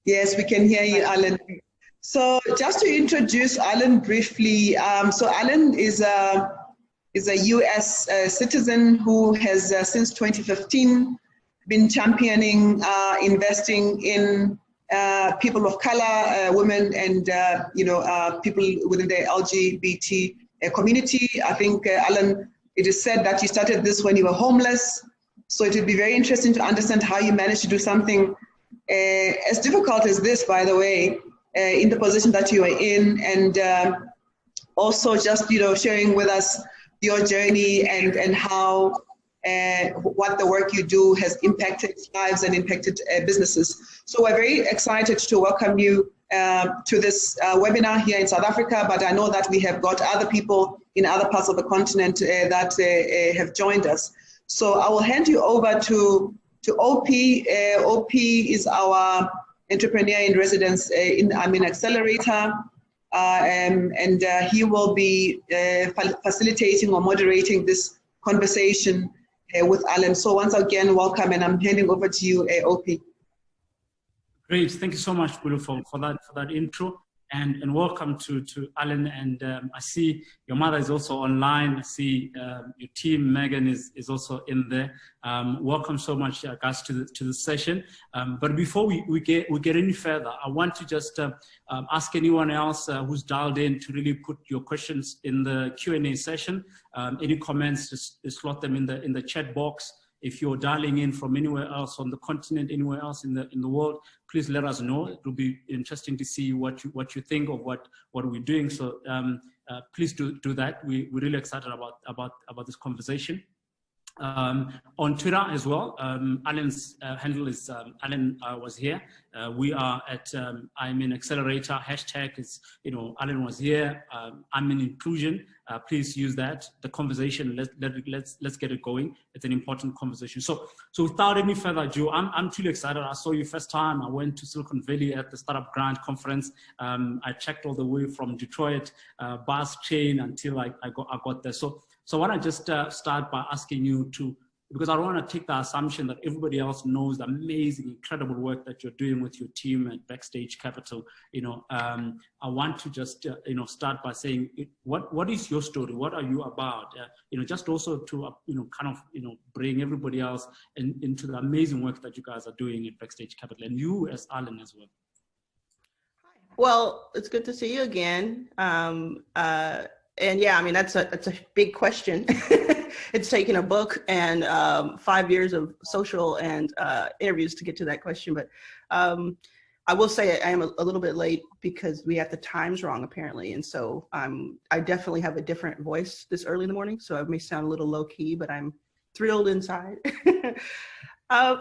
Yes, we can hear you, Allan. So just to introduce Allan briefly, so Allan is a U.S. Citizen who has since 2015 been championing investing in people of color, women, and people within the LGBT community. I think Allan, it is said that you started this when you were homeless. So it would be very interesting to understand how you managed to do something as difficult as this, by the way, in the position that you are in, and also just sharing with us your journey and how what the work you do has impacted lives and impacted businesses. So we're very excited to welcome you to this webinar here in South Africa, but I know that we have got other people in other parts of the continent that have joined us. So I will hand you over to OP. OP is our entrepreneur in residence in Accelerator, and he will be facilitating or moderating this conversation with Allan. So once again, welcome, and I'm handing over to you, OP. Great, thank you so much, Bulu, for that intro, and welcome to Allan. And I see your mother is also online. I see your team, Megan, is also in there. Welcome so much, guys, to the session. But before we get any further, I want to just ask anyone else who's dialed in to really put your questions in the Q&A session. Any comments, just slot them in the chat box. If you're dialing in from anywhere else on the continent, anywhere else in the world, please let us know. It will be interesting to see what you think of what we're doing. So please do that. We're really excited about this conversation. On Twitter as well, Allan's handle is Allan was here. We are at I'm in Accelerator. Hashtag is Allan was here. I'm in inclusion. Please use that. The conversation. Let's get it going. It's an important conversation. So without any further ado, I'm truly excited. I saw you first time. I went to Silicon Valley at the Startup Grant conference. I checked all the way from Detroit bus chain until I got there. So I want to just start by asking you because I don't want to take the assumption that everybody else knows the amazing, incredible work that you're doing with your team at Backstage Capital. I want to just, start by saying, what is your story? What are you about? Just also to, bring everybody else into the amazing work that you guys are doing at Backstage Capital, and you as Allan as well. Well, it's good to see you again. And yeah, I mean, that's a big question. It's taken a book and 5 years of social and interviews to get to that question. But I will say I am a little bit late because we have the times wrong, apparently. And so I definitely have a different voice this early in the morning. So I may sound a little low key, but I'm thrilled inside.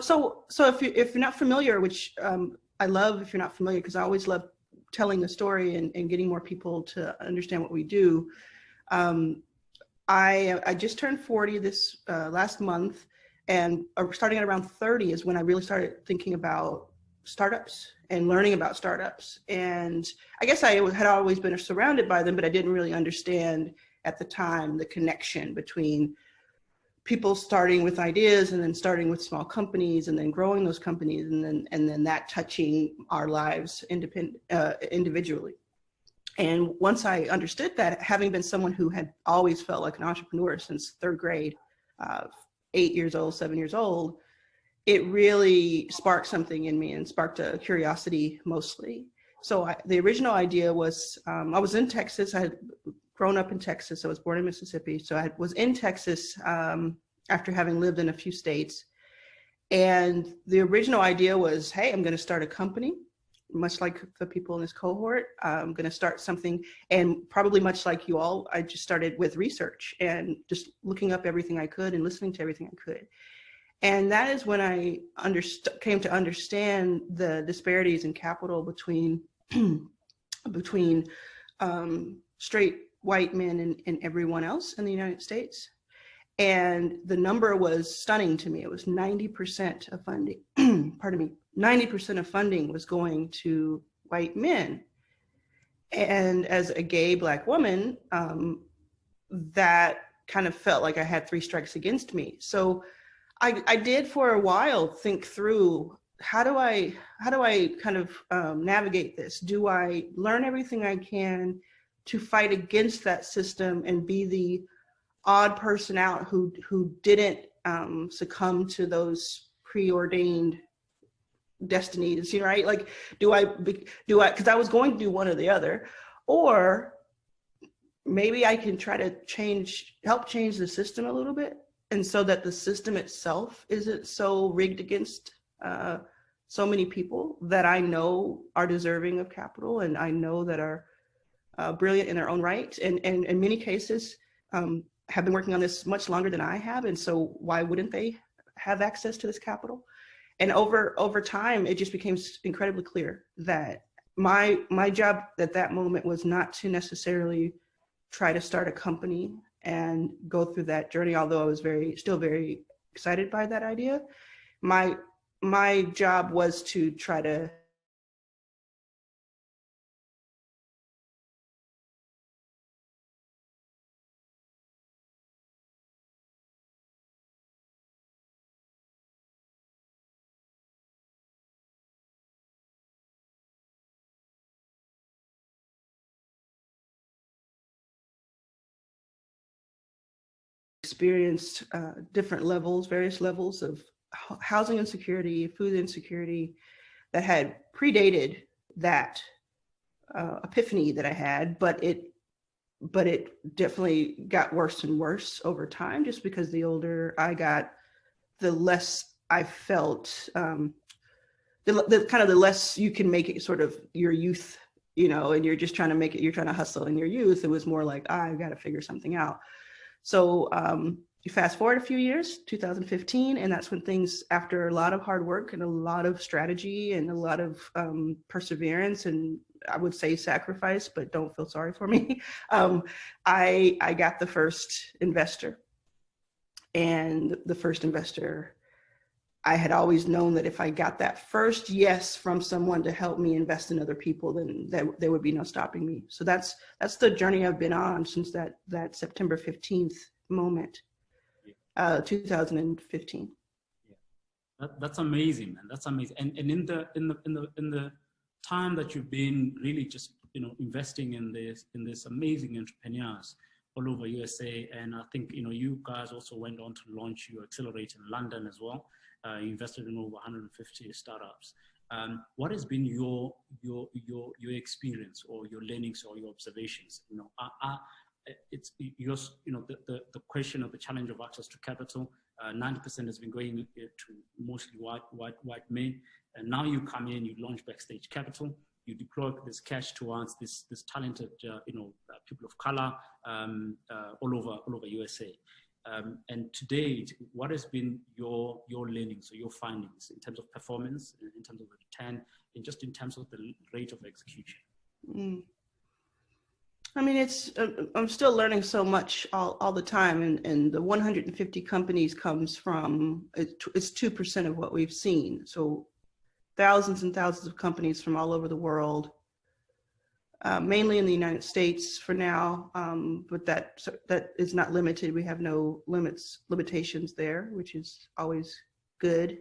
So if you're not familiar, which I love if you're not familiar, because I always love telling the story and getting more people to understand what we do. I just turned 40 this last month, and starting at around 30 is when I really started thinking about startups and learning about startups. And I guess I had always been surrounded by them, but I didn't really understand at the time the connection between people starting with ideas and then starting with small companies and then growing those companies and then that touching our lives individually. And once I understood that, having been someone who had always felt like an entrepreneur since third grade, 8 years old, 7 years old, it really sparked something in me and sparked a curiosity mostly. So the original idea was, I was in Texas. I had grown up in Texas. I was born in Mississippi. So I was in Texas after having lived in a few states. And the original idea was, hey, I'm going to start a company, much like the people in this cohort. I'm going to start something, and probably much like you all, I just started with research and just looking up everything I could and listening to everything I could. And that is when I came to understand the disparities in capital between straight white men and everyone else in the United States. And the number was stunning to me. It was 90% of funding, 90% of funding was going to white men. And as a gay Black woman, that kind of felt like I had 3 strikes against me. So I did for a while think through how do I kind of navigate this? Do I learn everything I can to fight against that system and be the odd person out who didn't succumb to those preordained destinies, right? Like, do I, because I was going to do one or the other, or maybe I can try to help change the system a little bit, and so that the system itself isn't so rigged against so many people that I know are deserving of capital, and I know that are brilliant in their own right, and in many cases have been working on this much longer than I have, and so why wouldn't they have access to this capital? And over time, it just became incredibly clear that my job at that moment was not to necessarily try to start a company and go through that journey, although I was still very excited by that idea. My job was to try to experienced various levels of housing insecurity, food insecurity that had predated that epiphany that I had, but it definitely got worse and worse over time, just because the older I got, the less I felt, the less you can make it sort of your youth, and you're just trying to make it, you're trying to hustle in your youth. It was more like, I've got to figure something out. So you fast forward a few years, 2015, and that's when things, after a lot of hard work and a lot of strategy and a lot of perseverance, and I would say sacrifice, but don't feel sorry for me, I got the first investor. And the first investor, I had always known that if I got that first yes from someone to help me invest in other people, then there would be no stopping me. So that's the journey I've been on since that September 15th moment, 2015. Yeah, that's amazing, man. That's amazing. And in the time that you've been really just investing in this amazing entrepreneurs all over USA, and I think you guys also went on to launch your Accelerator in London as well. You invested in over 150 startups. What has been your experience or your learnings or your observations? It's the question of the challenge of access to capital. 90% has been going to mostly white men, and now you come in, you launch Backstage Capital, you deploy this cash towards this talented people of color all over USA. And today, what has been your learnings or your findings in terms of performance, in terms of the return, and just in terms of the rate of execution? I mean, I'm still learning so much all the time, and the 150 companies comes from, it's 2% of what we've seen. So thousands and thousands of companies from all over the world, mainly in the United States for now, but that is not limited. We have no limitations there, which is always good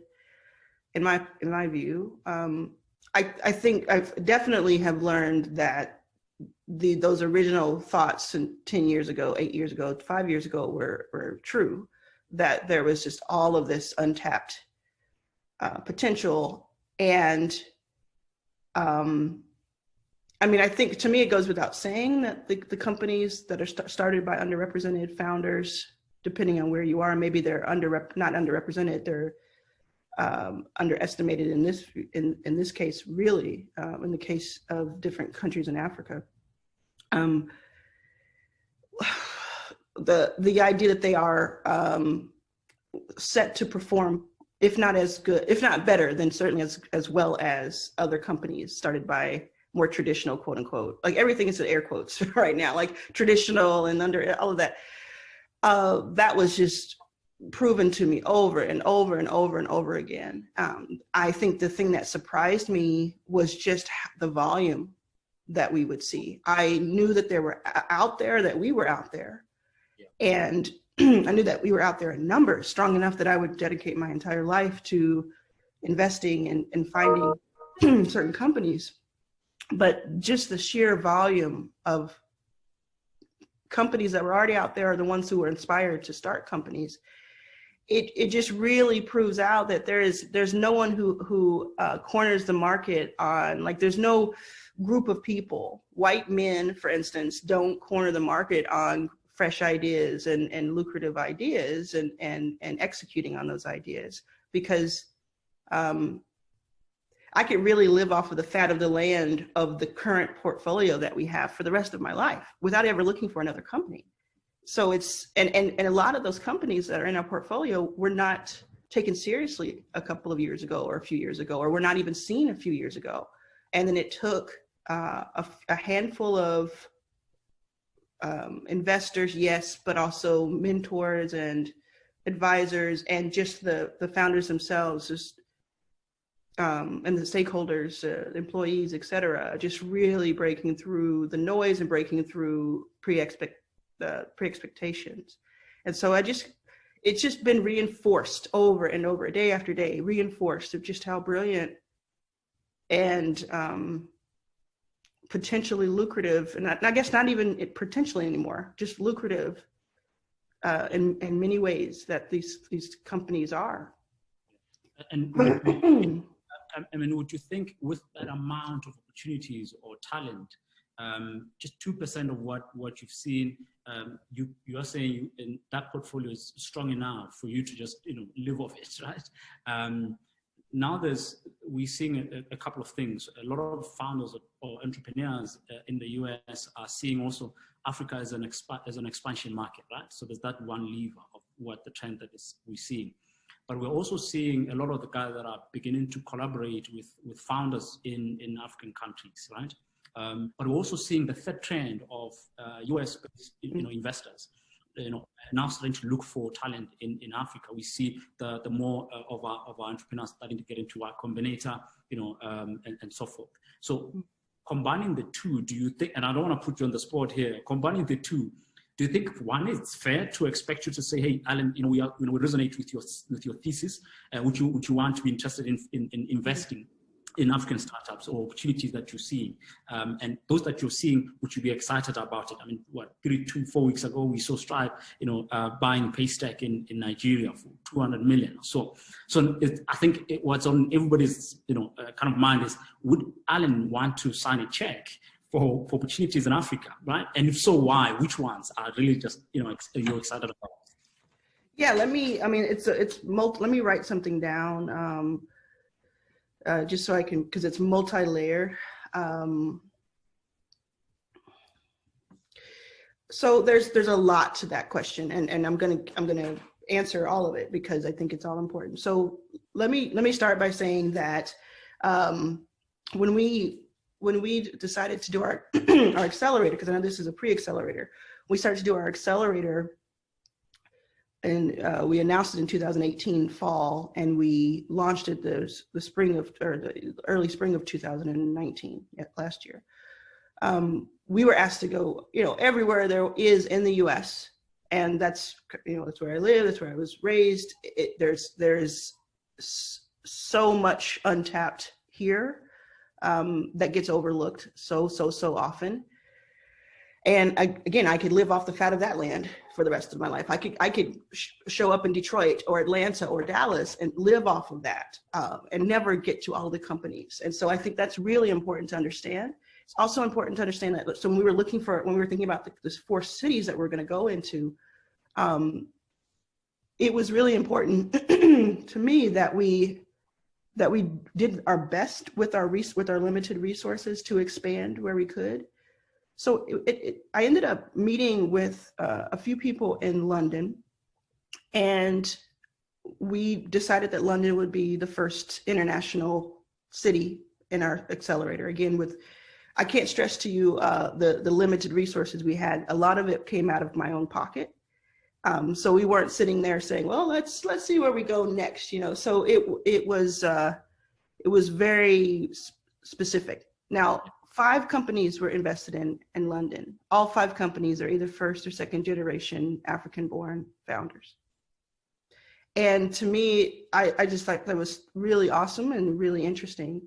in my view. I think I've definitely have learned that those original thoughts 10 years ago, 8 years ago, 5 years ago were true, that there was just all of this untapped potential. And I mean, I think to me, it goes without saying that the companies that are started by underrepresented founders, depending on where you are, maybe they're not underrepresented, they're underestimated in this case, really, in the case of different countries in Africa. The idea that they are set to perform, if not as good, if not better, then certainly as well as other companies started by more traditional, quote unquote, like everything is in air quotes right now, like traditional and under all of that. That was just proven to me over and over and over and over again. I think the thing that surprised me was just the volume that we would see. I knew that there were out there, that we were out there. Yeah. And I knew that we were out there in numbers strong enough that I would dedicate my entire life to investing and finding certain companies, but just the sheer volume of companies that were already out there are the ones who were inspired to start companies. It just really proves out that there's no one who corners the market on, like, there's no group of people. White men, for instance, don't corner the market on fresh ideas and lucrative ideas and executing on those ideas, because I could really live off of the fat of the land of the current portfolio that we have for the rest of my life without ever looking for another company. So it's, and a lot of those companies that are in our portfolio were not taken seriously a couple of years ago or a few years ago, or were not even seen a few years ago. And then it took a handful of investors, yes, but also mentors and advisors and just the founders themselves, just and the stakeholders, employees, et cetera, just really breaking through the noise and breaking through pre-expectations. And so it's just been reinforced over and over, day after day, reinforced of just how brilliant and potentially lucrative, and I guess not even potentially anymore, just lucrative in many ways that these companies are. And I mean, would you think with that amount of opportunities or talent, just 2% of what you've seen, you are saying in that portfolio is strong enough for you to just live off it, right? Now we're seeing a couple of things. A lot of founders or entrepreneurs in the US are seeing also Africa as an expansion market, right? So there's that one lever of what the trend that we're seeing. But we're also seeing a lot of the guys that are beginning to collaborate with founders in African countries, right? But we're also seeing the third trend of US investors, now starting to look for talent in Africa. We see the more of our entrepreneurs starting to get into Y Combinator, and so forth. So combining the two, do you think, and I don't want to put you on the spot here, combining the two, do you think, one, it's fair to expect you to say, hey, Allan, we resonate with your thesis, would you want to be interested in investing in African startups or opportunities that you're seeing, and those that you're seeing, would you be excited about it? I mean, 4 weeks ago, we saw Stripe, buying Paystack in Nigeria for 200 million. So I think what's on everybody's, kind of mind is, would Allan want to sign a check for opportunities in Africa, right? And if so, why? Which ones are really just, you're excited about? Yeah, let me write something down. Just so I can, because it's multi-layer. So there's a lot to that question, and I'm gonna answer all of it because I think it's all important. So let me start by saying that when we decided to do our our accelerator, because I know this is a pre-accelerator, we started to do our accelerator. And we announced it in 2018 fall, and we launched it the early spring of 2019, last year. We were asked to go, everywhere there is in the U.S., and that's where I live, that's where I was raised. There's so much untapped here that gets overlooked so often. And again, I could live off the fat of that land for the rest of my life. I could show up in Detroit or Atlanta or Dallas and live off of that and never get to all the companies. And so I think that's really important to understand. It's also important to understand that. So when we were thinking about the 4 cities that we're going to go into, it was really important to me that we did our best with our limited resources to expand where we could. So I ended up meeting with a few people in London, and we decided that London would be the first international city in our accelerator. Again, I can't stress to you the limited resources we had. A lot of it came out of my own pocket. So we weren't sitting there saying, well, let's see where we go next. So it was very specific. Now, 5 companies were invested in London. All 5 companies are either first or second generation African-born founders. And to me, I just thought that was really awesome and really interesting.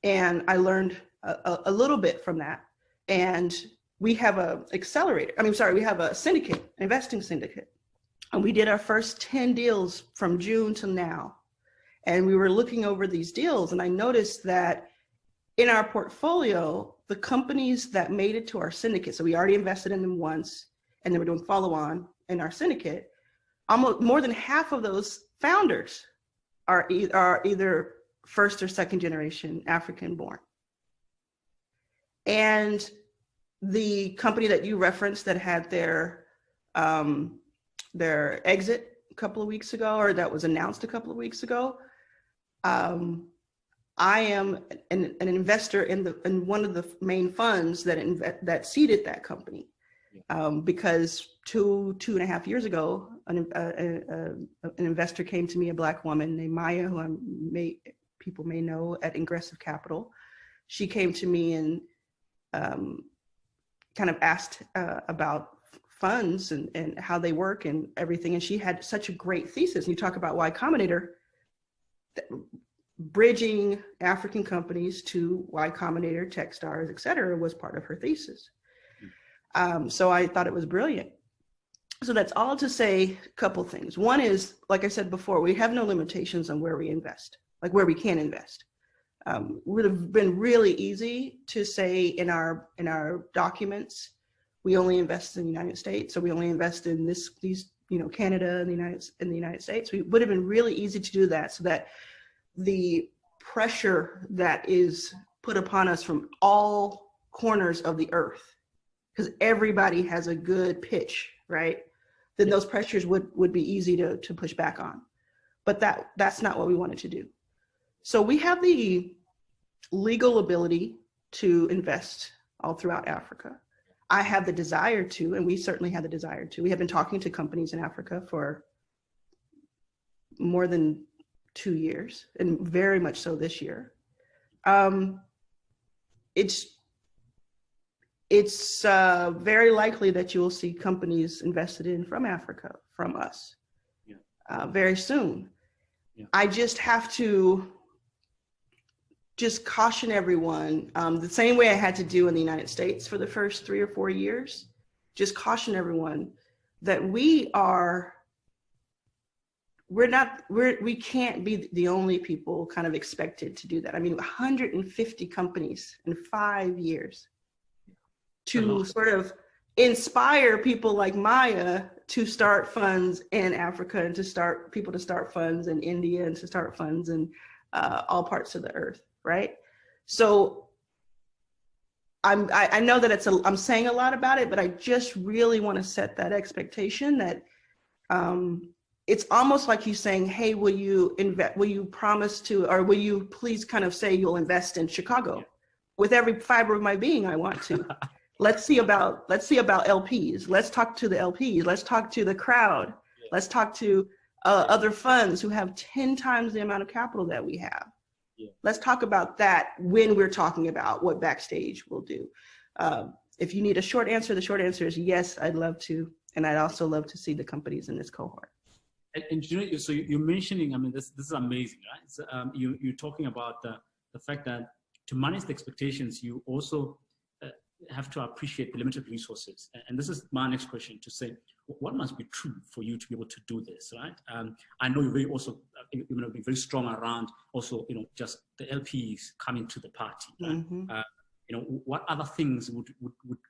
And I learned a little bit from that. And we have a accelerator. We have a syndicate, investing syndicate. And we did our first 10 deals from June to now. And we were looking over these deals, and I noticed that in our portfolio, the companies that made it to our syndicate, so we already invested in them once, and then we're doing follow-on in our syndicate, almost more than half of those founders are either first or second generation African born. And the company that you referenced that had their exit a couple of weeks ago, or that was announced a couple of weeks ago, I am an investor in one of the main funds that seeded that company, because two and a half years ago, an investor came to me, a Black woman named Maya, who people may know at Ingressive Capital. She came to me and kind of asked about funds and how they work and everything, and she had such a great thesis. And you talk about Y Combinator, bridging African companies to Y Combinator, Techstars, et cetera, was part of her thesis. So I thought it was brilliant. So that's all to say a couple things. One is, like I said before, we have no limitations on where we invest, like where we can invest. Would have been really easy to say in our documents, we only invest in the United States, or we only invest in these, Canada and the United States. We would have been really easy to do that, so that the pressure that is put upon us from all corners of the earth, because everybody has a good pitch, right? Then those pressures would be easy to push back on. But that's not what we wanted to do. So we have the legal ability to invest all throughout Africa. I have the desire to, and we certainly have the desire to. We have been talking to companies in Africa for more than 2 years, and very much so this year. It's very likely that you will see companies invested in from Africa, from us, very soon. Yeah. I just have to caution everyone, the same way I had to do in the United States for the first 3 or 4 years, just caution everyone that we can't be the only people kind of expected to do that. 150 companies in 5 years to sort of inspire people like Maya to start funds in Africa, and to start funds in India, and to start funds in all parts of the earth, right? So I know that I'm saying a lot about it, but I just really want to set that expectation that it's almost like you saying, hey, will you promise to, or will you please kind of say you'll invest in Chicago? With every fiber of my being, I want to. Let's see about LPs. Let's talk to the LPs. Let's talk to the crowd. Let's talk to other funds who have 10 times the amount of capital that we have. Let's talk about that when we're talking about what Backstage will do. If you need a short answer, the short answer is yes, I'd love to. And I'd also love to see the companies in this cohort. And so you're mentioning, this is amazing, right? So, you're talking about the fact that to manage the expectations, you also have to appreciate the limited resources. And this is my next question, to say, what must be true for you to be able to do this, right? I know you're be very strong around also, just the LPs coming to the party. Right? Mm-hmm. What other things would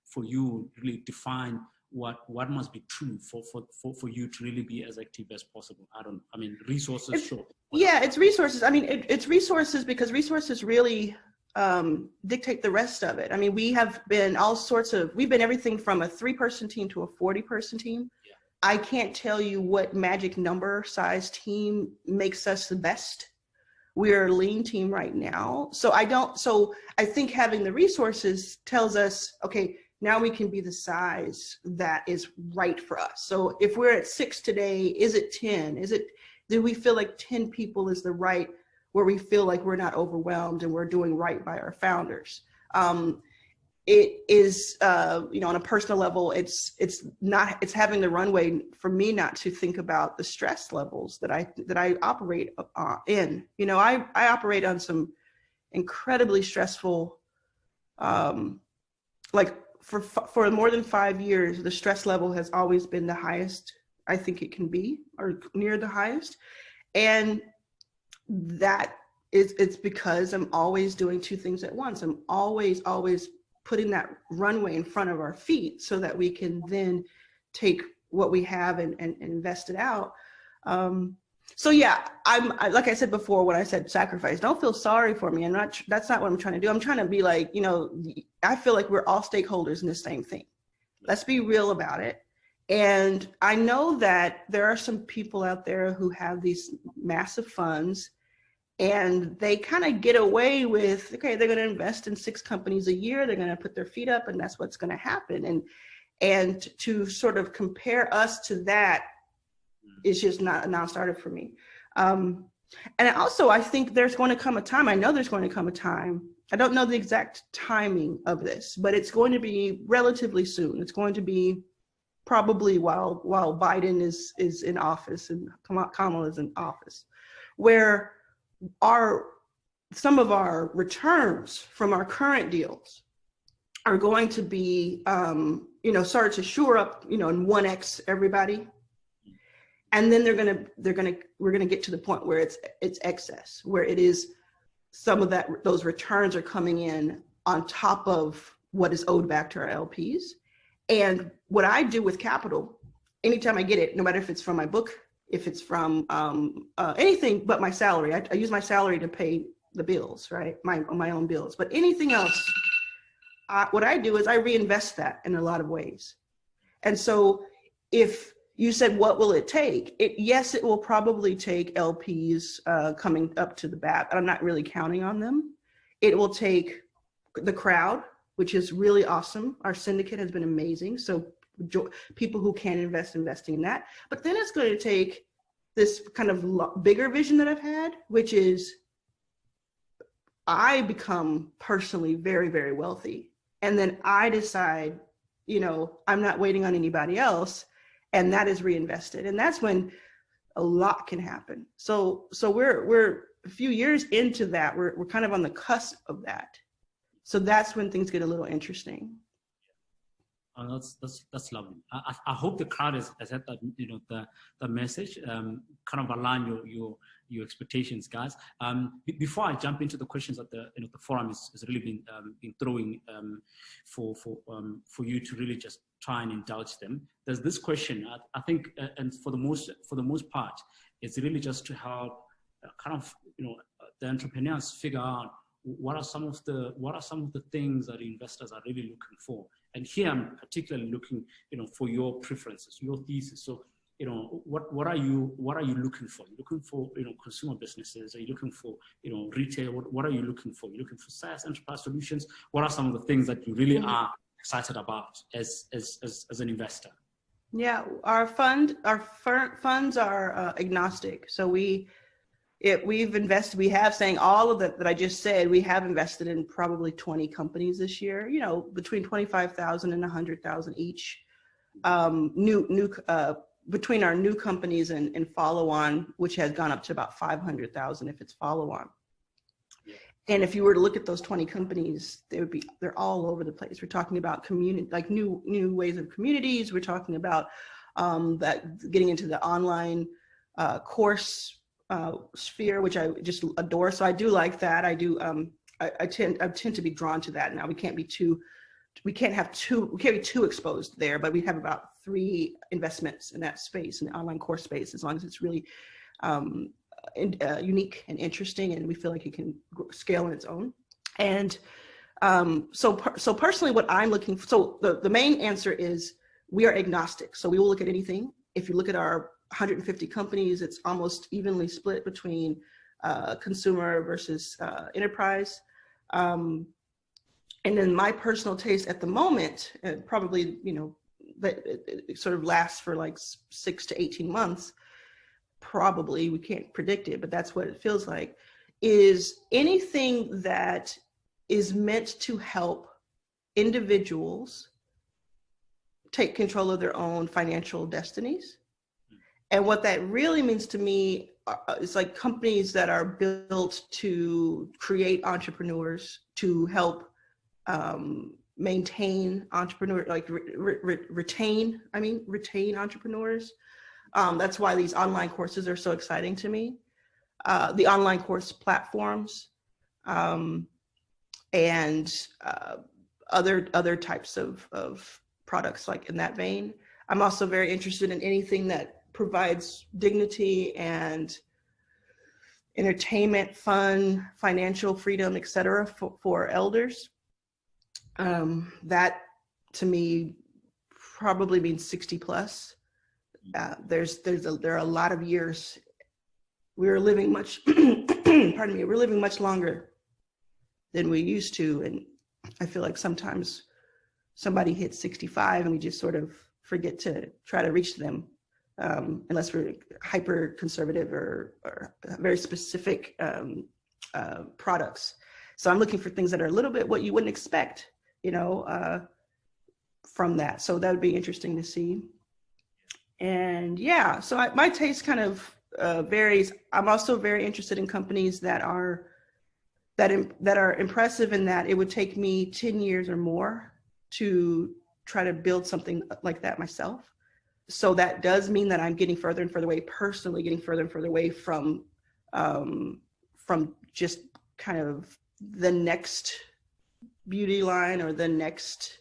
for you really define what must be true for you to really be as active as possible? Resources, sure. Yeah, it's resources. It's resources, because resources really dictate the rest of it. We have been we've been everything from a 3-person team to a 40-person team. Yeah. I can't tell you what magic number size team makes us the best. We're a lean team right now. So I think having the resources tells us, okay, now we can be the size that is right for us. So if we're at 6 today, is it 10? Do we feel like 10 people is the right, where we feel like we're not overwhelmed and we're doing right by our founders? it is, you know, on a personal level, it's having the runway for me not to think about the stress levels that I operate in. You know, I operate on some incredibly stressful, like for more than 5 years, the stress level has always been the highest I think it can be, or near the highest. And it's because I'm always doing two things at once. I'm always putting that runway in front of our feet so that we can then take what we have and invest it out. So yeah, like I said before, when I said sacrifice, don't feel sorry for me. That's not what I'm trying to do. I'm trying to be like, you know, I feel like we're all stakeholders in the same thing. Let's be real about it. And I know that there are some people out there who have these massive funds and they kind of get away with, okay, they're going to invest in 6 companies a year. They're going to put their feet up and that's what's going to happen. And to sort of compare us to that is just not a non-starter for me. And also, I think there's going to come a time, I know there's going to come a time, I don't know the exact timing of this, but it's going to be relatively soon. It's going to be probably while Biden is in office and Kamala is in office, where some of our returns from our current deals are going to be, you know, start to shore up, you know, and 1x everybody. And then we're gonna get to the point where it's excess, where it is some of those returns are coming in on top of what is owed back to our LPs. And what I do with capital, anytime I get it, no matter if it's from my book, if it's from anything but my salary, I use my salary to pay the bills, right? My own bills. But anything else, what I do is I reinvest that in a lot of ways. And so if you said, what will it take? Yes, it will probably take LPs coming up to the bat, but I'm not really counting on them. It will take the crowd, which is really awesome. Our syndicate has been amazing. So people who can investing in that. But then it's going to take this kind of bigger vision that I've had, which is I become personally very, very wealthy. And then I decide, you know, I'm not waiting on anybody else. And that is reinvested. And that's when a lot can happen. So we're a few years into that. We're kind of on the cusp of that. So that's when things get a little interesting. Oh, that's lovely. I hope the crowd has had that, you know, the message, kind of align your expectations, guys. Before I jump into the questions that the forum has really been throwing for you to really just try and indulge them. There's this question, I think, and for the most part, it's really just to help kind of, you know, the entrepreneurs figure out what are some of the things that investors are really looking for. And here I'm particularly looking, you know, for your preferences, your thesis. So, you know, what are you looking for? You're looking for, you know, consumer businesses? Are you looking for, you know, retail? What are you looking for? You're looking for SaaS enterprise solutions? What are some of the things that you really are excited about as an investor? Yeah, our funds are agnostic. So we've invested, we have saying all of that I just said, we have invested in probably 20 companies this year, you know, between 25,000 and 100,000 each. Between our new companies and follow-on, which has gone up to about 500,000 if it's follow-on. Yeah. And if you were to look at those 20 companies, they're all over the place. We're talking about community, like new ways of communities. We're talking about that getting into the online course sphere, which I just adore. So I do like that. I do. I tend to be drawn to that. Now we can't be too exposed there, but we have about 3 investments in that space, in the online course space, as long as it's really unique and interesting, and we feel like it can scale on its own. And so personally, what I'm looking for, so the main answer is we are agnostic. So we will look at anything. If you look at our 150 companies, it's almost evenly split between consumer versus enterprise. And then my personal taste at the moment, probably, you know, it sort of lasts for like 6 to 18 months, probably, we can't predict it, but that's what it feels like, is anything that is meant to help individuals take control of their own financial destinies. And what that really means to me is like companies that are built to create entrepreneurs, to help maintain entrepreneur, like retain entrepreneurs. That's why these online courses are so exciting to me. The online course platforms and other types of products like in that vein. I'm also very interested in anything that provides dignity and entertainment, fun, financial freedom, etc. for elders. That to me probably means 60 plus. There are a lot of years. We're living much, pardon me, we're living much longer than we used to. And I feel like sometimes somebody hits 65 and we just sort of forget to try to reach them. Unless we're hyper conservative or very specific products. So I'm looking for things that are a little bit what you wouldn't expect, from that. So that would be interesting to see. And yeah, so my taste kind of varies. I'm also very interested in companies that are impressive in that it would take me 10 years or more to try to build something like that myself. So that does mean that I'm getting further and further away, personally getting further and further away from just kind of the next beauty line or the next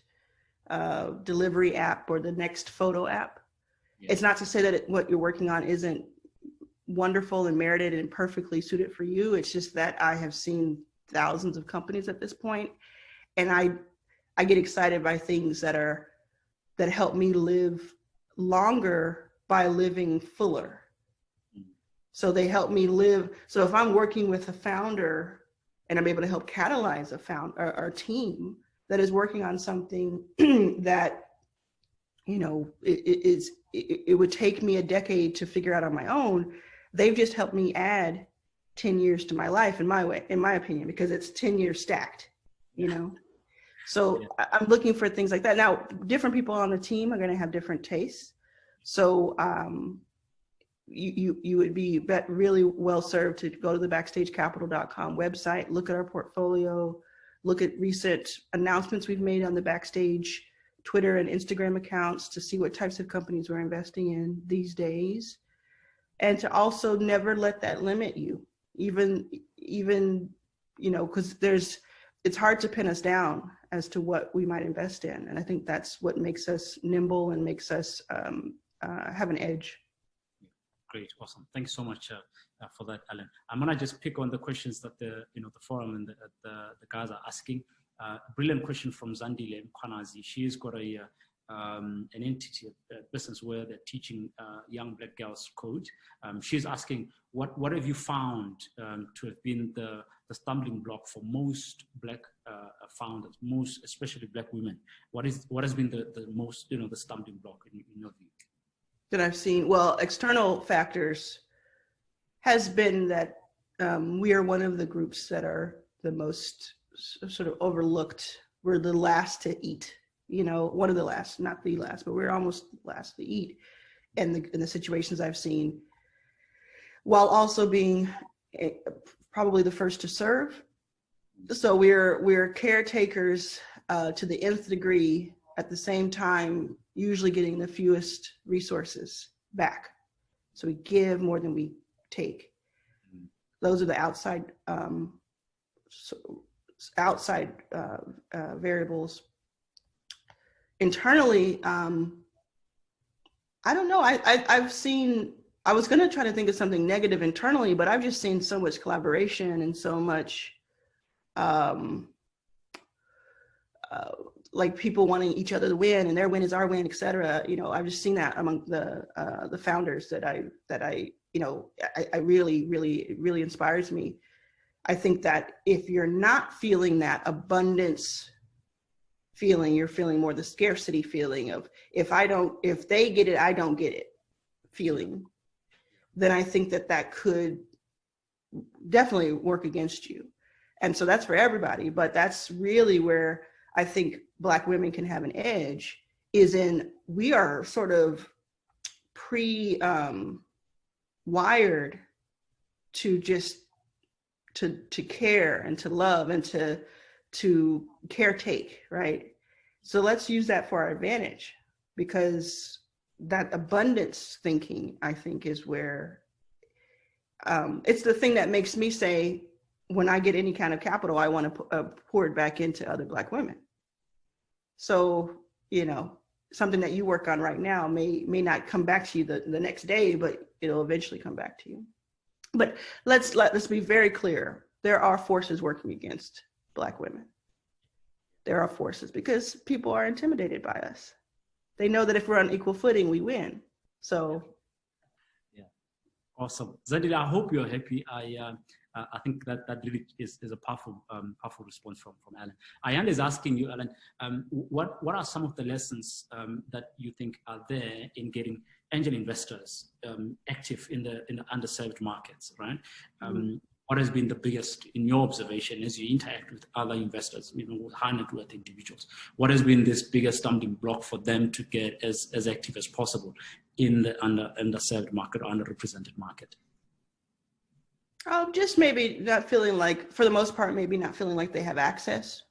delivery app or the next photo app. Yeah. It's not to say that what you're working on isn't wonderful and merited and perfectly suited for you. It's just that I have seen thousands of companies at this point, and I get excited by things that help me live longer by living fuller. So they help me live. So if I'm working with a founder and I'm able to help catalyze a team that is working on something that, it would take me a decade to figure out on my own, they've just helped me add 10 years to my life in my opinion, because it's 10 years stacked, So yeah. I'm looking for things like that. Now, different people on the team are going to have different tastes. So you would be really well served to go to the backstagecapital.com website, look at our portfolio, look at recent announcements we've made on the Backstage Twitter and Instagram accounts to see what types of companies we're investing in these days. And to also never let that limit you, even because it's hard to pin us down as to what we might invest in. And I think that's what makes us nimble and makes us have an edge. Great, awesome. Thanks so much for that, Allan. I'm gonna just pick on the questions that the forum and the guys are asking. Brilliant question from Zandile Mkwanazi. She's got an entity, a business where they're teaching young Black girls code. She's asking, what have you found to have been the stumbling block for most Black founders, especially Black women? What has been the most, the stumbling block in your view? That I've seen, well, external factors has been that we are one of the groups that are the most sort of overlooked. We're the last to eat, one of the last, not the last, but we're almost last to eat. And in the situations I've seen, while also being probably the first to serve. So we're caretakers to the nth degree, at the same time usually getting the fewest resources back. So we give more than we take. Those are the outside variables. Internally, I don't know. I've seen. I was going to try to think of something negative internally, but I've just seen so much collaboration and so much, like people wanting each other to win, and their win is our win, et cetera. I've just seen that among the founders that I really inspires me. I think that if you're not feeling that abundance feeling, you're feeling more the scarcity feeling of if they get it, I don't get it feeling, then I think that could definitely work against you. And so that's for everybody, but that's really where I think Black women can have an edge is in we are sort of wired to just to care and to love and to caretake, right? So let's use that for our advantage, because that abundance thinking, I think, is where it's the thing that makes me say, when I get any kind of capital, I want to pour it back into other Black women. So, you know, something that you work on right now may not come back to you the next day, but it'll eventually come back to you. But let's be very clear. There are forces working against Black women. There are forces because people are intimidated by us. They know that if we're on equal footing, we win. So. Yeah, awesome. Zadila, I hope you're happy. I think that really is a powerful response from Allan. Ayanda is asking you, Allan, what are some of the lessons that you think are there in getting angel investors active in the underserved markets, right? What has been the biggest, in your observation, as you interact with other investors, you know, with high net worth individuals? What has been this biggest stumbling block for them to get as active as possible in the underserved market or underrepresented market? Just maybe not feeling like, for the most part, maybe not feeling like they have access.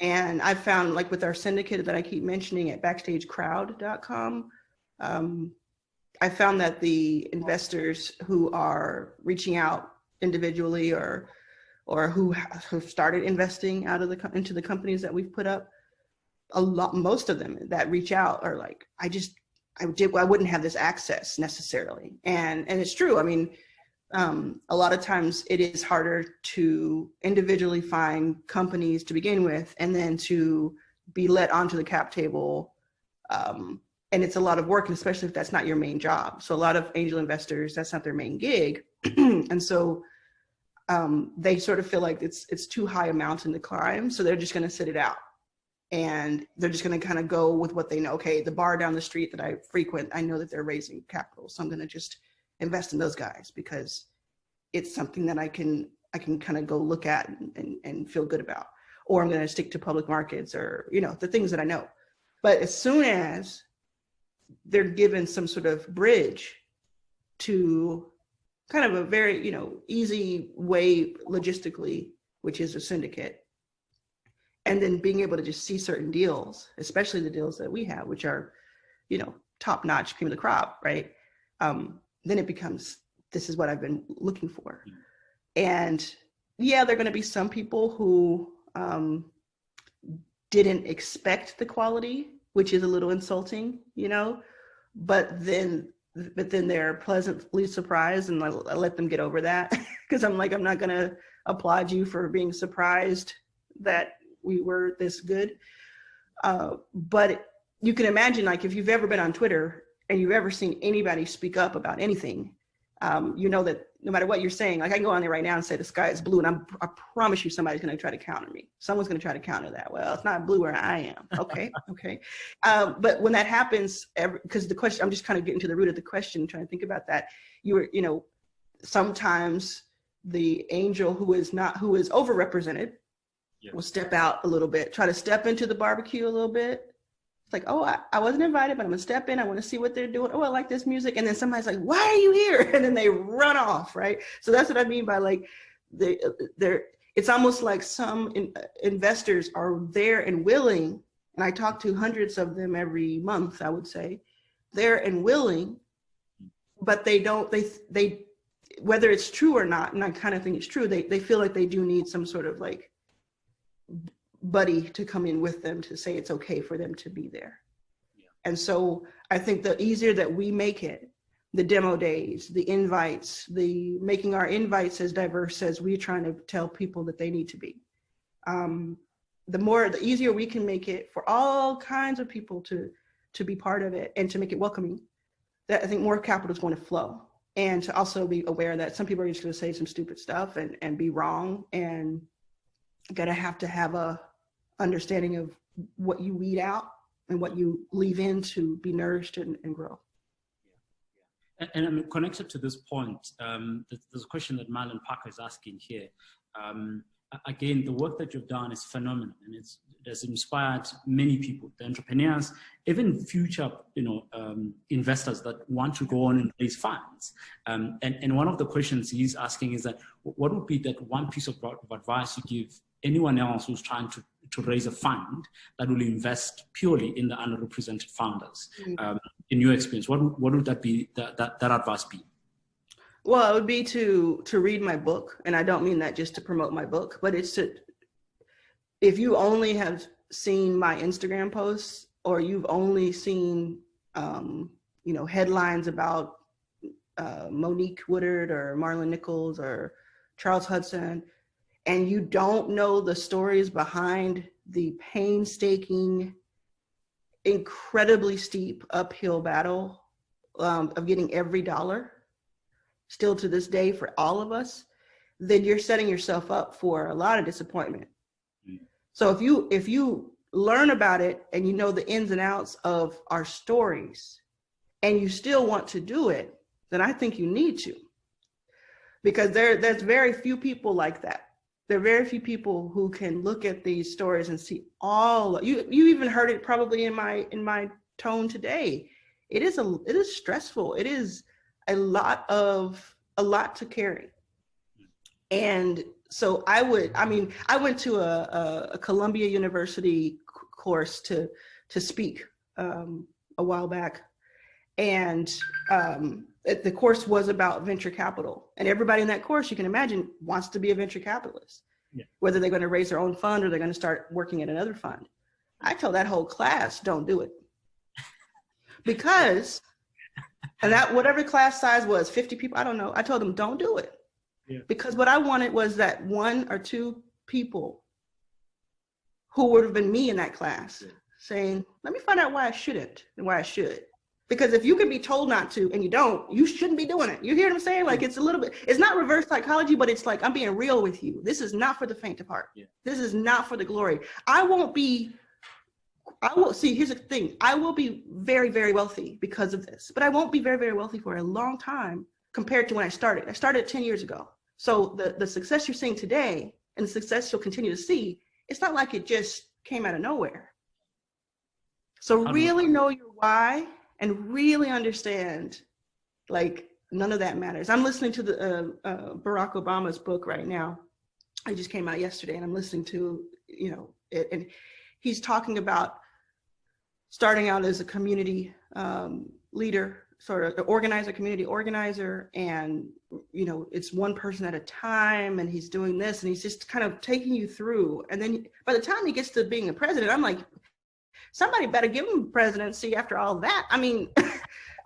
And I found, like with our syndicate that I keep mentioning at backstagecrowd.com, I found that the investors who are reaching out individually or who have started investing into the companies that we've put up, most of them that reach out are like, I wouldn't have this access necessarily. And it's true. I mean, a lot of times it is harder to individually find companies to begin with, and then to be let onto the cap table. And it's a lot of work, and especially if that's not your main job. So a lot of angel investors, that's not their main gig. And so they sort of feel like it's too high a mountain to climb. So they're just going to sit it out. And they're just going to kind of go with what they know. Okay, the bar down the street that I frequent, I know that they're raising capital. So I'm going to just invest in those guys because it's something that I can kind of go look at and feel good about. Or I'm going to stick to public markets, or, you know, the things that I know. But as soon as they're given some sort of bridge to kind of a very, you know, easy way logistically, which is a syndicate, and then being able to just see certain deals, especially the deals that we have, which are, you know, top notch, cream of the crop, right? Then it becomes, this is what I've been looking for. And yeah, there are going to be some people who didn't expect the quality, which is a little insulting, you know, but then they're pleasantly surprised, and I let them get over that, because I'm like, I'm not going to applaud you for being surprised that we were this good. But you can imagine, like, if you've ever been on Twitter and you've ever seen anybody speak up about anything, you know that no matter what you're saying, like I can go on there right now and say the sky is blue, and I promise you somebody's going to try to counter me. Someone's going to try to counter that. Well, it's not blue where I am. Okay, okay. But when that happens, because the question, I'm just kind of getting to the root of the question, trying to think about that. You know, sometimes the angel who is overrepresented will step out a little bit, try to step into the barbecue a little bit. Like, oh, I wasn't invited, but I'm gonna step in. I want to see what they're doing. Oh, I like this music. And then somebody's like, why are you here? And then they run off, right? So that's what I mean by, like, it's almost like some investors are there and willing, and I talk to hundreds of them every month, I would say, there and willing, but they whether it's true or not, and I kind of think it's true, they feel like they do need some sort of like buddy to come in with them to say it's okay for them to be there. Yeah. And so I think the easier that we make it, the demo days, the invites, the making our invites as diverse as we're trying to tell people that they need to be, the easier we can make it for all kinds of people to be part of it and to make it welcoming, that I think more capital is going to flow. And to also be aware that some people are just going to say some stupid stuff and be wrong, and gotta have to have a understanding of what you weed out and what you leave in to be nourished and grow. And I mean, connected to this point, there's a question that Marlon Parker is asking here. again, the work that you've done is phenomenal, and it has inspired many people, the entrepreneurs, even future, investors that want to go on and raise funds. And one of the questions he's asking is that, what would be that one piece of advice you give anyone else who's trying to raise a fund that will invest purely in the underrepresented founders? In your experience, what would that be? That advice be? Well, it would be to read my book, and I don't mean that just to promote my book, but it's to, if you only have seen my Instagram posts, or you've only seen, headlines about Monique Woodard or Marlon Nichols or Charles Hudson, and you don't know the stories behind the painstaking, incredibly steep uphill battle of getting every dollar, still to this day for all of us, then you're setting yourself up for a lot of disappointment. So if you learn about it and you know the ins and outs of our stories and you still want to do it, then I think you need to, because there's very few people like that. There are very few people who can look at these stories and see all. You even heard it probably in my tone today. It is stressful. It is a lot to carry. And so I went to a Columbia University course to speak a while back, and the course was about venture capital, and everybody in that course, you can imagine, wants to be a venture capitalist, whether they're going to raise their own fund or they're going to start working at another fund. I told that whole class, don't do it, because, and that whatever class size was, 50 people, I don't know, I told them, don't do it. Because what I wanted was that one or two people who would have been me in that class saying, let me find out why I shouldn't and why I should. Because if you can be told not to and you don't, you shouldn't be doing it. You hear what I'm saying? Like, it's a little bit, it's not reverse psychology, but it's like, I'm being real with you. This is not for the faint of heart. This is not for the glory. Here's the thing. I will be very, very wealthy because of this, but I won't be very, very wealthy for a long time compared to when I started. I started 10 years ago. So the success you're seeing today and the success you'll continue to see, it's not like it just came out of nowhere. So really know your why and really understand, like, none of that matters. I'm listening to the Barack Obama's book right now. It just came out yesterday, and I'm listening to, it, and he's talking about starting out as a community leader, sort of community organizer, and it's one person at a time, and he's doing this, and he's just kind of taking you through. And then by the time he gets to being a president, I'm like, somebody better give him presidency after all that. I mean,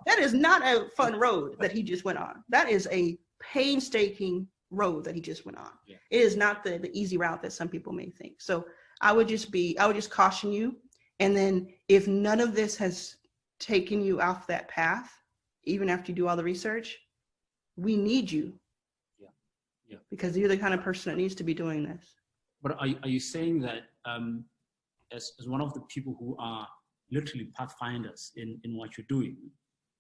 that is not a fun road that he just went on. That is a painstaking road that he just went on. It is not the easy route that some people may think. So I would just caution you. And then if none of this has taken you off that path, even after you do all the research, we need you. Because you're the kind of person that needs to be doing this. But are you saying that as one of the people who are literally pathfinders in what you're doing,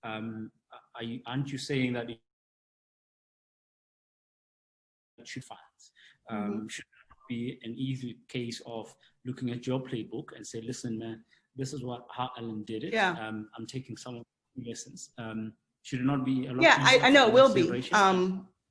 aren't you saying that it should funds? Should not be an easy case of looking at your playbook and say, listen, man, this is how Allan did it. I'm taking some of the lessons. Should it not be a lot? I know it will be.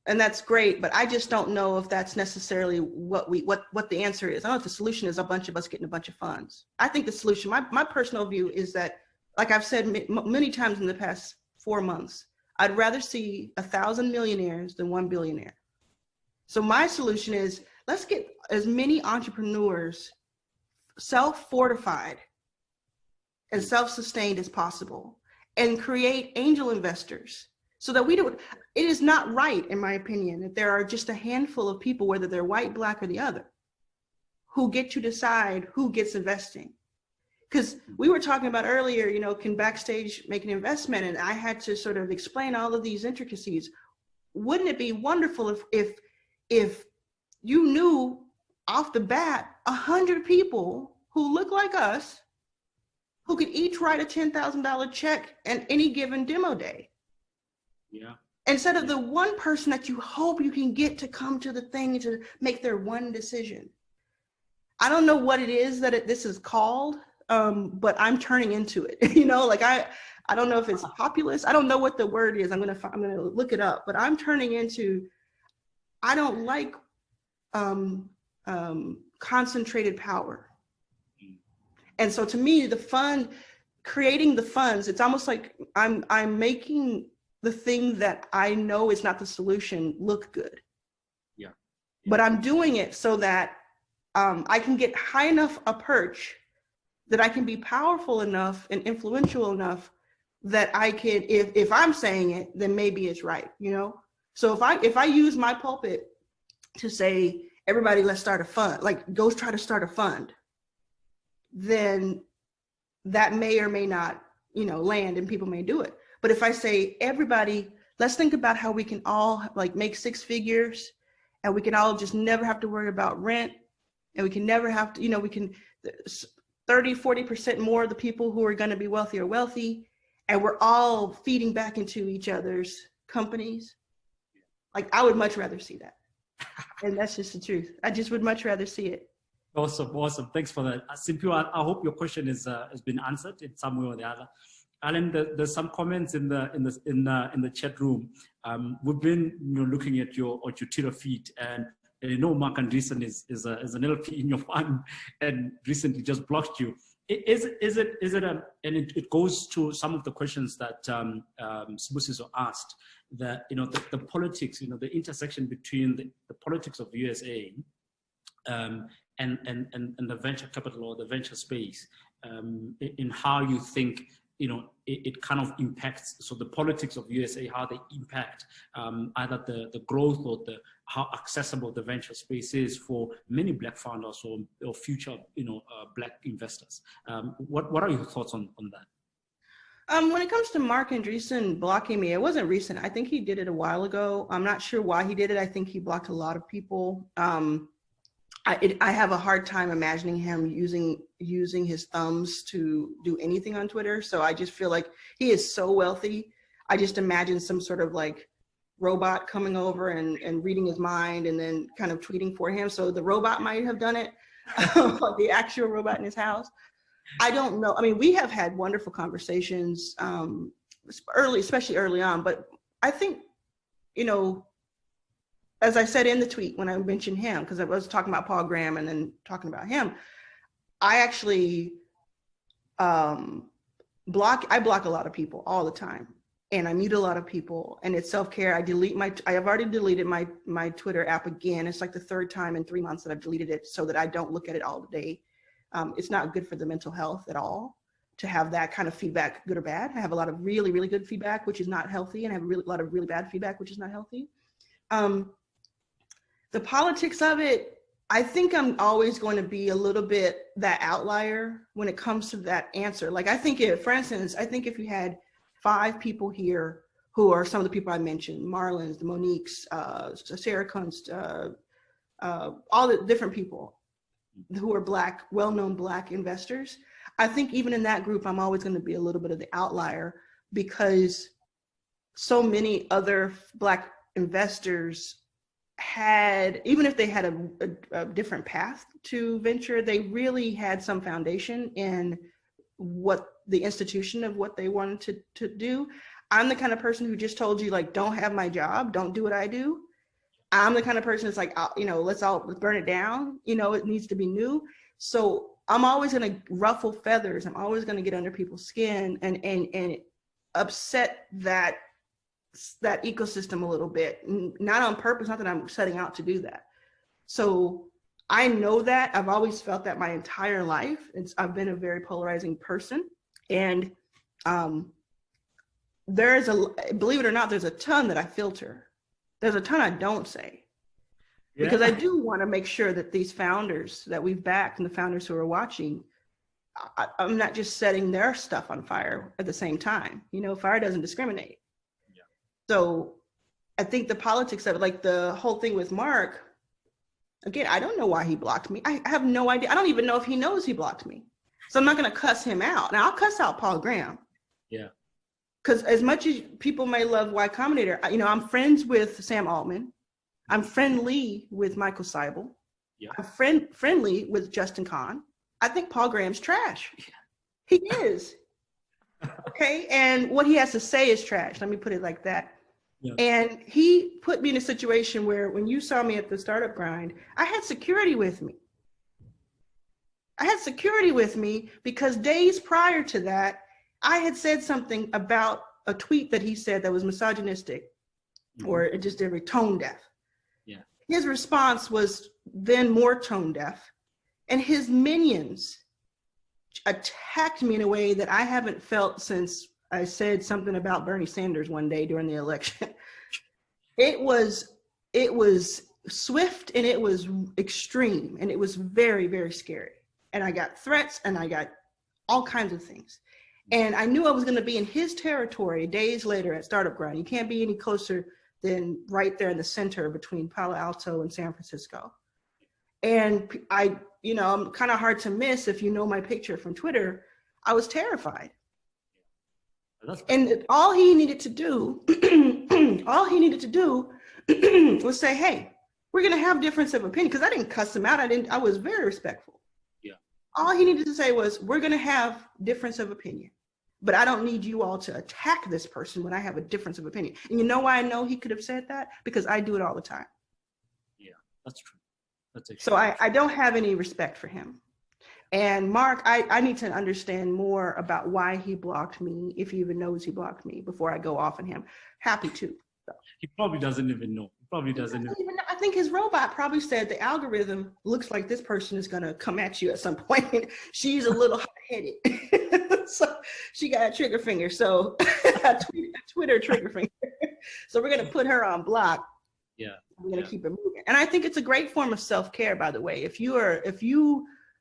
And that's great, but I just don't know if that's necessarily what the answer is. I don't know if the solution is a bunch of us getting a bunch of funds. I think the solution, my personal view is that, like I've said many times in the past 4 months, I'd rather see 1,000 millionaires than 1 billionaire. So my solution is, let's get as many entrepreneurs self-fortified and self-sustained as possible, and create angel investors. So that it is not right, in my opinion, that there are just a handful of people, whether they're white, black, or the other, who get to decide who gets investing. Because we were talking about earlier, can Backstage make an investment? And I had to sort of explain all of these intricacies. Wouldn't it be wonderful if you knew off the bat 100 people who look like us, who could each write a $10,000 check at any given demo day? instead of the one person that you hope you can get to come to the thing to make their one decision. I don't know what it is that this is called, but I'm turning into it. You know, like I don't know if it's populist. I don't know what the word is. I'm gonna look it up. But I'm turning into. I don't like concentrated power, and so to me, creating the funds, it's almost like I'm making the thing that I know is not the solution look good. Yeah. But I'm doing it so that I can get high enough a perch that I can be powerful enough and influential enough that I can, if I'm saying it, then maybe it's right, you know? So if I use my pulpit to say, everybody, let's start a fund, like go try to start a fund, then that may or may not, you know, land and people may do it. But if I say, everybody, let's think about how we can all like make 6 figures and we can all just never have to worry about rent, and we can never have to, you know, we can 30-40% more of the people who are going to be wealthy are wealthy, and we're all feeding back into each other's companies. Like, I would much rather see that. And that's just the truth. I just would much rather see it. Awesome. Thanks for that. Simpu, I hope your question has been answered in some way or the other. Allan, there's some comments in the chat room. We've been, you know, looking at your Twitter feed, and you know, Mark Andreessen is an LP in your fund and recently just blocked you. Is it and it goes to some of the questions that Sibusiso asked, that, you know, the politics, you know, the intersection between the politics of USA and the venture capital or the venture space, in how you think, you know, it kind of impacts, so the politics of USA, how they impact either the growth or how accessible the venture space is for many Black founders or future, you know, Black investors. What are your thoughts on that? When it comes to Mark Andreessen blocking me, it wasn't recent. I think he did it a while ago. I'm not sure why he did it. I think he blocked a lot of people. I have a hard time imagining him using his thumbs to do anything on Twitter. So I just feel like he is so wealthy. I just imagine some sort of like robot coming over and reading his mind and then kind of tweeting for him. So the robot might have done it, the actual robot in his house. I don't know. I mean, we have had wonderful conversations especially early on, but I think, you know, as I said in the tweet when I mentioned him, because I was talking about Paul Graham and then talking about him, I actually block a lot of people all the time, and I mute a lot of people, and it's self-care. I have already deleted my Twitter app again. It's like the 3rd time in 3 months that I've deleted it so that I don't look at it all day. It's not good for the mental health at all to have that kind of feedback, good or bad. I have a lot of really, really good feedback, which is not healthy, and I have a lot of really bad feedback, which is not healthy. The politics of it, I think I'm always going to be a little bit that outlier when it comes to that answer. Like, I think for instance, if you had 5 people here who are some of the people I mentioned, Marlins, the Moniques, Sarah Kunst, all the different people who are Black, well-known Black investors, I think even in that group, I'm always going to be a little bit of the outlier, because so many other Black investors had, even if they had a different path to venture, they really had some foundation in what the institution of what they wanted to do. I'm the kind of person who just told you, like, don't have my job, don't do what I do. I'm the kind of person that's like, you know, let's burn it down. You know, it needs to be new. So I'm always going to ruffle feathers. I'm always going to get under people's skin and upset that ecosystem a little bit, not on purpose, not that I'm setting out to do that. So I know that. I've always felt that my entire life. I've been a very polarizing person, and believe it or not, there's a ton that I filter. There's a ton I don't say, because I do want to make sure that these founders that we've backed and the founders who are watching, I'm not just setting their stuff on fire at the same time. You know, fire doesn't discriminate. So I think the politics of it, like the whole thing with Mark, again, I don't know why he blocked me. I have no idea. I don't even know if he knows he blocked me. So I'm not going to cuss him out. Now, I'll cuss out Paul Graham. Yeah. because as much as people may love Y Combinator, you know, I'm friends with Sam Altman. I'm friendly with Michael Seibel. Yeah. I'm friendly with Justin Kahn. I think Paul Graham's trash. He is. Okay. And what he has to say is trash. Let me put it like that. Yeah. And he put me in a situation where when you saw me at the startup grind, I had security with me. I had security with me because days prior to that, I had said something about a tweet that he said that was misogynistic, or it just very tone deaf. Yeah. His response was then more tone deaf, and his minions attacked me in a way that I haven't felt since I said something about Bernie Sanders one day during the election. It was swift and it was extreme, and it was very, very scary. And I got threats and I got all kinds of things. And I knew I was going to be in his territory days later at Startup Grind. You can't be any closer than right there in the center between Palo Alto and San Francisco. And you know, I'm kind of hard to miss if you know my picture from Twitter. I was terrified. And all he needed to do, was say, hey, we're going to have difference of opinion. Because I didn't cuss him out. I was very respectful. All he needed to say was, we're going to have difference of opinion, but I don't need you all to attack this person when I have a difference of opinion. And you know why I know he could have said that? Because I do it all the time. Yeah, that's true. So I don't have any respect for him. And Mark, I need to understand more about why he blocked me, if he even knows he blocked me, before I go off on him. Happy to. So. He probably doesn't even know. He doesn't even know. I think his robot probably said the algorithm looks like this person is going to come at you at some point. She's a little hot-headed. So she got a trigger finger. So a Twitter trigger finger. So we're going to put her on block. Yeah. We're going to keep it moving. And I think it's a great form of self-care, by the way. If you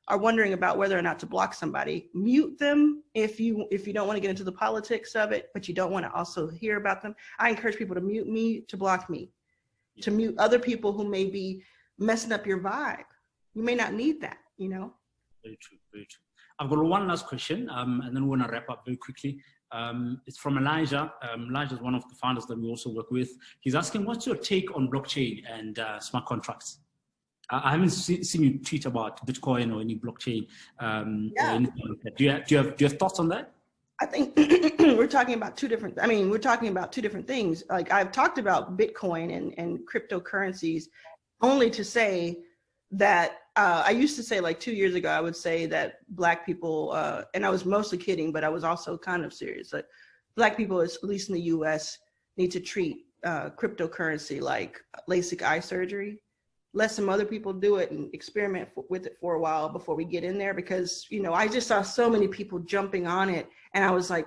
are wondering about whether or not to block somebody, mute them if you don't want to get into the politics of it, but you don't want to also hear about them. I encourage people to mute me, to block me, to mute other people who may be messing up your vibe. You may not need that, you know? Very true, very true. I've got one last question, and then we're going to wrap up very quickly. It's from Elijah. Elijah is one of the founders that we also work with. He's asking, what's your take on blockchain and smart contracts? I haven't seen you tweet about Bitcoin or any blockchain or anything like that. Do you have thoughts on that? I think we're talking about two different things. Like, I've talked about Bitcoin and cryptocurrencies only to say that I used to say, like 2 years ago, I would say that Black people, and I was mostly kidding, but I was also kind of serious. Like, Black people, at least in the US, need to treat cryptocurrency like LASIK eye surgery. Let some other people do it and experiment with it for a while before we get in there, because, you know, I just saw so many people jumping on it, and I was like,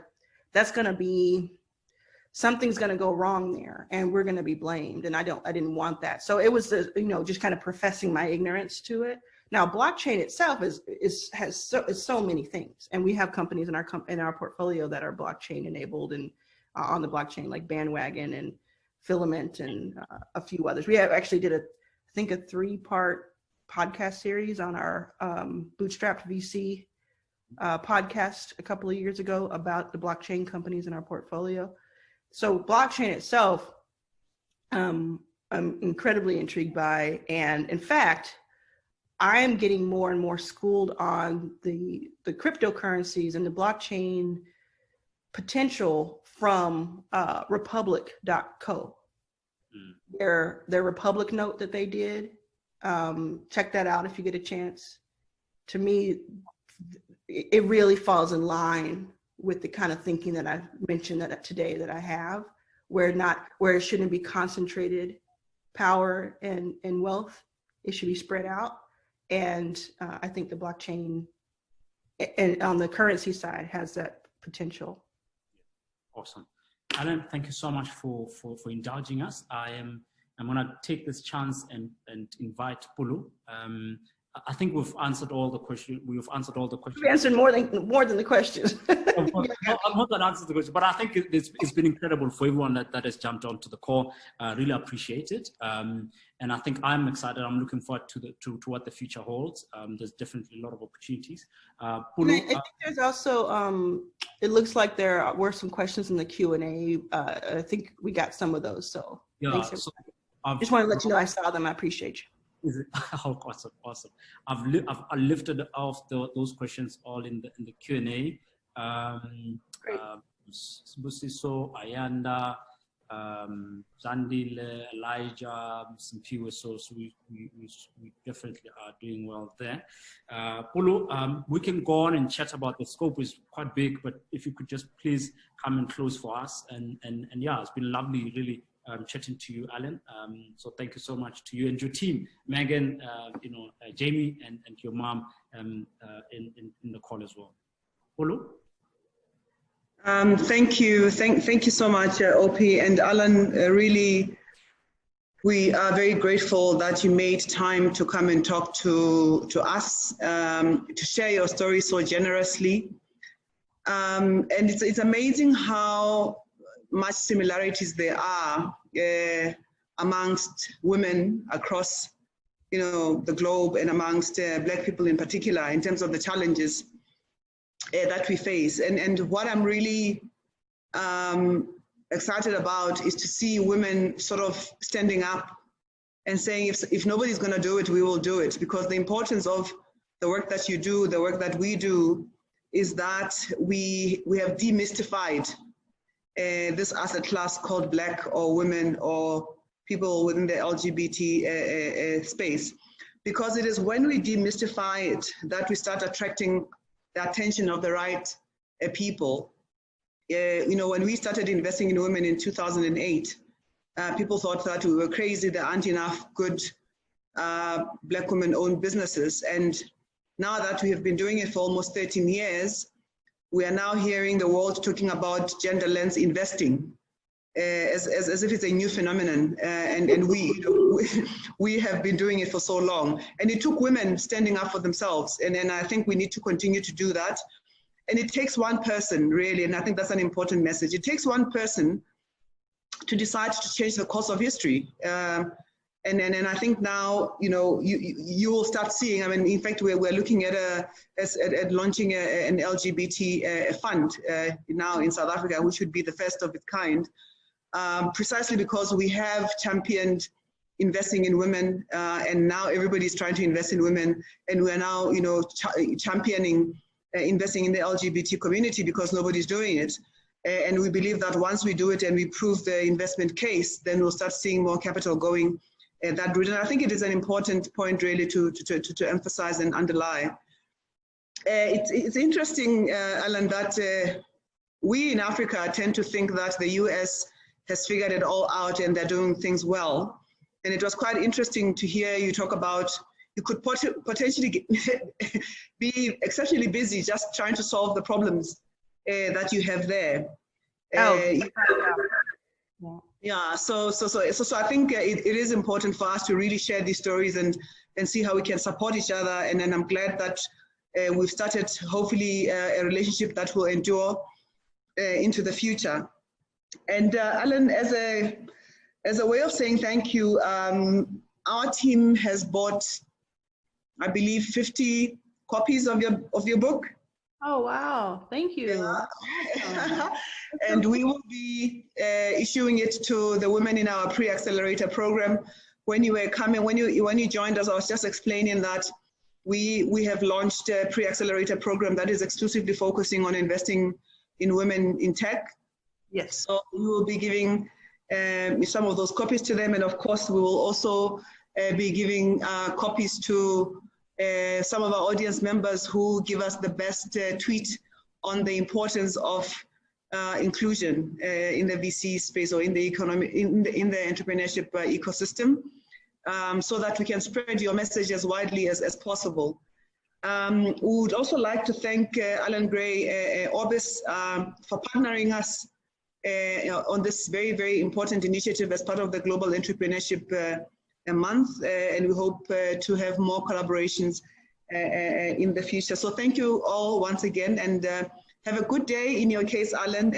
something's going to go wrong there, and we're going to be blamed. And I didn't want that. So it was, just kind of professing my ignorance to it. Now, blockchain itself has so many things, and we have companies in our portfolio that are blockchain enabled and on the blockchain, like Bandwagon and Filament and a few others. We actually did I think a 3-part podcast series on our Bootstrapped VC podcast a couple of years ago about the blockchain companies in our portfolio. So blockchain itself, I'm incredibly intrigued by. And in fact, I am getting more and more schooled on the cryptocurrencies and the blockchain potential from republic.co. Their Republic note that they did, check that out if you get a chance. To me, it really falls in line with the kind of thinking that I've mentioned today that I have, where it shouldn't be concentrated power and wealth. It should be spread out. And I think the blockchain and on the currency side has that potential. Awesome. Allan, thank you so much for indulging us. I'm going to take this chance and invite Pulu. I think we've answered all the questions. We've answered all the questions. We answered more than the questions. I'm not that answers the question, but I think it's been incredible for everyone that has jumped onto the call. Really appreciate it. And I think I'm excited. I'm looking forward to what the future holds. There's definitely a lot of opportunities. Pulu, I think there's also, it looks like there were some questions in the Q&A. I think we got some of those. So yeah, thanks. so Just want to let you know I saw them. I appreciate you. Is it? Oh, awesome. I've lifted off those questions all in the Q&A. Great. Busiso, Ayanda, Zandile, Elijah, Simpiwe, so we definitely are doing well there. Pulu, we can go on and chat about the scope is quite big, but if you could just please come and close for us. And yeah, it's been lovely, really. Chatting to you, Allan. So thank you so much to you and your team, Megan, Jamie, and your mom in the call as well. Pulu? Thank you so much, OP and Allan. Really, we are very grateful that you made time to come and talk to us, to share your story so generously. And it's amazing how much similarities there are amongst women across, the globe, and amongst Black people in particular, in terms of the challenges that we face. And what I'm really excited about is to see women sort of standing up and saying, if nobody's going to do it, we will do it. Because the importance of the work that you do, the work that we do, is that we have demystified this asset class called Black or women or people within the LGBT space. Because it is when we demystify it that we start attracting the attention of the right people. When we started investing in women in 2008, people thought that we were crazy, there aren't enough good Black women-owned businesses. And now that we have been doing it for almost 13 years, we are now hearing the world talking about gender lens investing as if it's a new phenomenon. And we have been doing it for so long. And it took women standing up for themselves. And I think we need to continue to do that. And it takes one person, really, and I think that's an important message. It takes one person to decide to change the course of history. And I think now, you will start seeing, in fact, we're looking at launching an LGBT fund now in South Africa, which would be the first of its kind, precisely because we have championed investing in women, and now everybody's trying to invest in women, and we're now, championing investing in the LGBT community because nobody's doing it. And we believe that once we do it and we prove the investment case, then we'll start seeing more capital going that route. And I think it is an important point really to emphasize and underline. It's interesting, Allan, that we in Africa tend to think that the US has figured it all out and they're doing things well. And it was quite interesting to hear you talk about you could potentially be exceptionally busy just trying to solve the problems that you have there. Yeah, so I think it is important for us to really share these stories and see how we can support each other. And then I'm glad that we've started, hopefully, a relationship that will endure into the future. And Allan, as a way of saying thank you, our team has bought, I believe, 50 copies of your book. Oh, wow. Thank you. Yeah. And we will be issuing it to the women in our pre-accelerator program. When you were coming, when you joined us, I was just explaining that we have launched a pre-accelerator program that is exclusively focusing on investing in women in tech. Yes. So we will be giving some of those copies to them. And of course, we will also be giving copies to some of our audience members who give us the best tweet on the importance of inclusion in the VC space or in the economy, in the entrepreneurship ecosystem, so that we can spread your message as widely as possible. We would also like to thank Allan Gray Orbis for partnering us on this very, very important initiative as part of the Global Entrepreneurship a month, and we hope to have more collaborations in the future. So thank you all once again, and have a good day in your case, Alan.